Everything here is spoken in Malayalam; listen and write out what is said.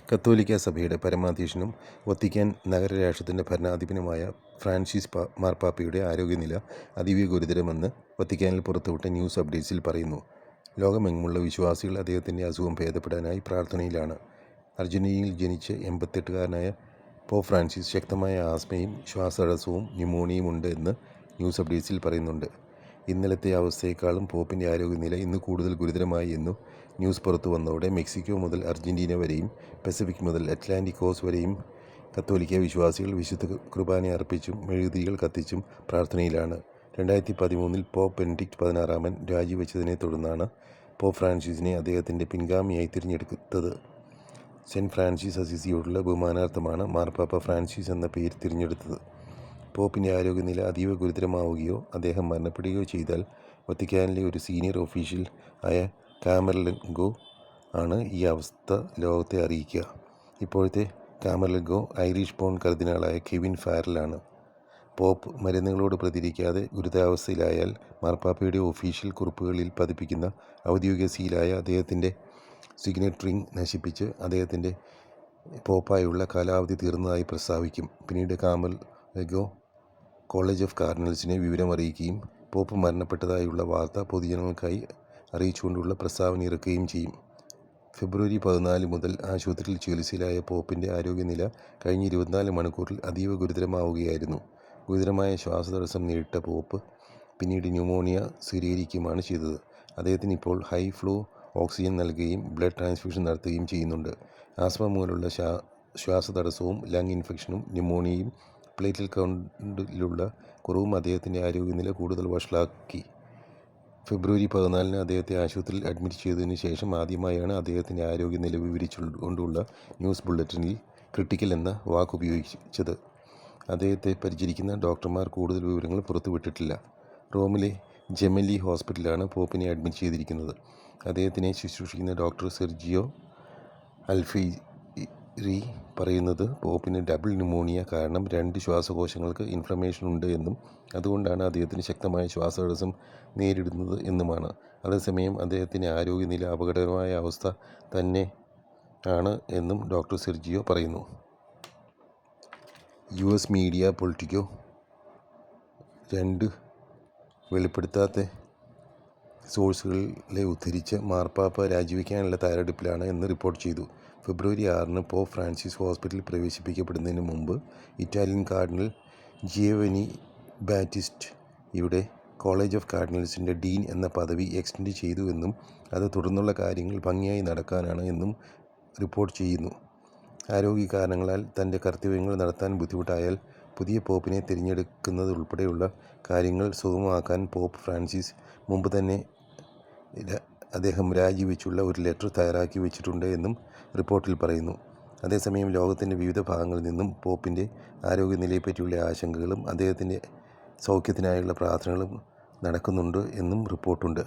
കത്തോലിക്കാ സഭയുടെ പരമാധ്യക്ഷനും വത്തിക്കാൻ നഗരരാഷ്ട്രത്തിൻ്റെ ഭരണാധിപനുമായ ഫ്രാൻസിസ് മാർപ്പാപ്പയുടെ ആരോഗ്യനില അതീവ ഗുരുതരമെന്ന് വത്തിക്കാനിൽ പുറത്തുവിട്ട ന്യൂസ് അപ്ഡേറ്റ്സിൽ പറയുന്നു. ലോകമെങ്ങുമുള്ള വിശ്വാസികൾ അദ്ദേഹത്തിൻ്റെ അസുഖം ഭേദപ്പെടാനായി പ്രാർത്ഥനയിലാണ്. അർജന്റീനയിൽ ജനിച്ച 88-കാരനായ പോപ്പ് ഫ്രാൻസിസ് ശക്തമായ ആസ്മയും ശ്വാസതടസ്സവും ന്യൂമോണിയയും ഉണ്ട് എന്ന് ന്യൂസ് അപ്ഡേറ്റ്സിൽ പറയുന്നുണ്ട്. ഇന്നലത്തെ അവസ്ഥയേക്കാളും പോപ്പിൻ്റെ ആരോഗ്യനില ഇന്ന് കൂടുതൽ ഗുരുതരമായി എന്നു ന്യൂസ് പുറത്തു വന്നതോടെ മെക്സിക്കോ മുതൽ അർജന്റീന വരെയും പസഫിക് മുതൽ അറ്റ്ലാന്റിക് കോസ്റ്റ് വരെയും കത്തോലിക്ക വിശ്വാസികൾ വിശുദ്ധ കുർബാന അർപ്പിച്ചും മെഴുകുതിരികൾ കത്തിച്ചും പ്രാർത്ഥനയിലാണ്. 2013 പോപ്പ് ബെനഡിക്ട് 16 രാജിവെച്ചതിനെ തുടർന്നാണ് പോപ്പ് ഫ്രാൻസിസിനെ അദ്ദേഹത്തിൻ്റെ പിൻഗാമിയായി തിരഞ്ഞെടുത്തത്. സെൻറ്റ് ഫ്രാൻസിസ് അസിസിയോടുള്ള ബഹുമാനാർത്ഥമാണ് മാർപ്പാപ്പ ഫ്രാൻസിസ് എന്ന പേര് തിരഞ്ഞെടുത്തത്. പോപ്പിൻ്റെ ആരോഗ്യനില അതീവ ഗുരുതരമാവുകയോ അദ്ദേഹം മരണപ്പെടുകയോ ചെയ്താൽ വത്തിക്കാനിലെ ഒരു സീനിയർ ഒഫീഷ്യൽ ആയ കാമർലെൻഗോ ആണ് ഈ അവസ്ഥ ലോകത്തെ അറിയിക്കുക. ഇപ്പോഴത്തെ കാമർലെൻഗോ ഐറിഷ് ബോൺ കർദിനാളായ കെവിൻ ഫാരലാണ്. പോപ്പ് മരുന്നുകളോട് പ്രതികരിക്കാതെ ഗുരുതരാവസ്ഥയിലായാൽ മാർപ്പാപ്പയുടെ ഒഫീഷ്യൽ കുറിപ്പുകളിൽ പതിപ്പിക്കുന്ന ഔദ്യോഗിക സീലായ അദ്ദേഹത്തിൻ്റെ സിഗ്നറ്റ് റിംഗ് നശിപ്പിച്ച് അദ്ദേഹത്തിൻ്റെ പോപ്പായുള്ള കാലാവധി തീർന്നതായി പ്രസ്താവിക്കും. പിന്നീട് കാമർലെൻഗോ കോളേജ് ഓഫ് കാർഡിനൽസിനെ വിവരമറിയിക്കുകയും പോപ്പ് മരണപ്പെട്ടതായുള്ള വാർത്ത പൊതുജനങ്ങൾക്കായി അറിയിച്ചുകൊണ്ടുള്ള പ്രസ്താവന ഇറക്കുകയും ചെയ്യും. ഫെബ്രുവരി 14 മുതൽ ആശുപത്രിയിൽ ചികിത്സയിലായ പോപ്പിൻ്റെ ആരോഗ്യനില കഴിഞ്ഞ 24 മണിക്കൂറിൽ അതീവ ഗുരുതരമാവുകയായിരുന്നു. ഗുരുതരമായ ശ്വാസതടസ്സം നേരിട്ട പോപ്പ് പിന്നീട് ന്യൂമോണിയ സ്ഥിരീകരിക്കുകയുമാണ് ചെയ്തത്. അദ്ദേഹത്തിന് ഇപ്പോൾ ഹൈ ഫ്ലോ ഓക്സിജൻ നൽകുകയും ബ്ലഡ് ട്രാൻസ്ഫ്യൂഷൻ നടത്തുകയും ചെയ്യുന്നുണ്ട്. ആസ്മ മൂലമുള്ള ശ്വാസതടസ്സവും ലങ് ഇൻഫെക്ഷനും ന്യൂമോണിയയും പ്ലേറ്റ്ലെറ്റ് കൗണ്ടിലുള്ള കുറവും അദ്ദേഹത്തിൻ്റെ ആരോഗ്യനില കൂടുതൽ വഷളാക്കി. ഫെബ്രുവരി 14 അദ്ദേഹത്തെ ആശുപത്രിയിൽ അഡ്മിറ്റ് ചെയ്തതിനു ശേഷം ആദ്യമായാണ് അദ്ദേഹത്തിൻ്റെ ആരോഗ്യനില വിവരിച്ചുകൊണ്ടുള്ള ന്യൂസ് ബുള്ളറ്റിനിൽ ക്രിട്ടിക്കൽ എന്ന വാക്ക് ഉപയോഗിച്ചത്. അദ്ദേഹത്തെ പരിചരിക്കുന്ന ഡോക്ടർമാർ കൂടുതൽ വിവരങ്ങൾ പുറത്തുവിട്ടിട്ടില്ല. റോമിലെ ജെമെല്ലി ഹോസ്പിറ്റലിലാണ് പോപ്പിനെ അഡ്മിറ്റ് ചെയ്തിരിക്കുന്നത്. അദ്ദേഹത്തിനെ ശുശ്രൂഷിക്കുന്ന ഡോക്ടർ സെർജിയോ അൽഫെയ്രി പറയുന്നത് പോപ്പിന് ഡബിൾ ന്യൂമോണിയ കാരണം 2 ശ്വാസകോശങ്ങൾക്ക് ഇൻഫ്ലമേഷൻ ഉണ്ട് എന്നും അതുകൊണ്ടാണ് അദ്ദേഹത്തിന് ശക്തമായ ശ്വാസതടസ്സം നേരിടുന്നത് എന്നുമാണ്. അതേസമയം അദ്ദേഹത്തിൻ്റെ ആരോഗ്യനില അപകടകരമായ അവസ്ഥ തന്നെ ആണ് എന്നും ഡോക്ടർ സെർജിയോ പറയുന്നു. US മീഡിയ പൊളിറ്റിക്കോ 2 വെളിപ്പെടുത്താത്ത സോഴ്സുകളെ ഉദ്ധരിച്ച് മാർപ്പാപ്പ രാജിവെക്കാനുള്ള തയ്യാറെടുപ്പിലാണ് എന്ന് റിപ്പോർട്ട് ചെയ്തു. ഫെബ്രുവരി 6 പോപ്പ് ഫ്രാൻസിസ് ഹോസ്പിറ്റലിൽ പ്രവേശിപ്പിക്കപ്പെടുന്നതിന് മുമ്പ് ഇറ്റാലിയൻ കാർഡിനൽ ജിയോവനി ബാറ്റിസ്റ്റ് ഇവിടെ കോളേജ് ഓഫ് കാർഡിനൽസിൻ്റെ ഡീൻ എന്ന പദവി എക്സ്റ്റെൻഡ് ചെയ്തു എന്നും അത് തുടർന്നുള്ള കാര്യങ്ങൾ ഭംഗിയായി നടക്കാനാണ് എന്നും റിപ്പോർട്ട് ചെയ്യുന്നു. ആരോഗ്യ കാരണങ്ങളാൽ തൻ്റെ കർത്തവ്യങ്ങൾ നടത്താൻ ബുദ്ധിമുട്ടായാൽ പുതിയ പോപ്പിനെ തിരഞ്ഞെടുക്കുന്നതുൾപ്പെടെയുള്ള കാര്യങ്ങൾ സുഗമമാക്കാൻ പോപ്പ് ഫ്രാൻസിസ് മുമ്പ് തന്നെ അദ്ദേഹം രാജിവെച്ചുള്ള ഒരു ലെറ്റർ തയ്യാറാക്കി വെച്ചിട്ടുണ്ട് എന്നും റിപ്പോർട്ടിൽ പറയുന്നു. അതേസമയം ലോകത്തിൻ്റെ വിവിധ ഭാഗങ്ങളിൽ നിന്നും പോപ്പിൻ്റെ ആരോഗ്യനിലയെപ്പറ്റിയുള്ള ആശങ്കകളും അദ്ദേഹത്തിൻ്റെ സൗഖ്യത്തിനായുള്ള പ്രാർത്ഥനകളും നടക്കുന്നുണ്ട് എന്നും റിപ്പോർട്ടുണ്ട്.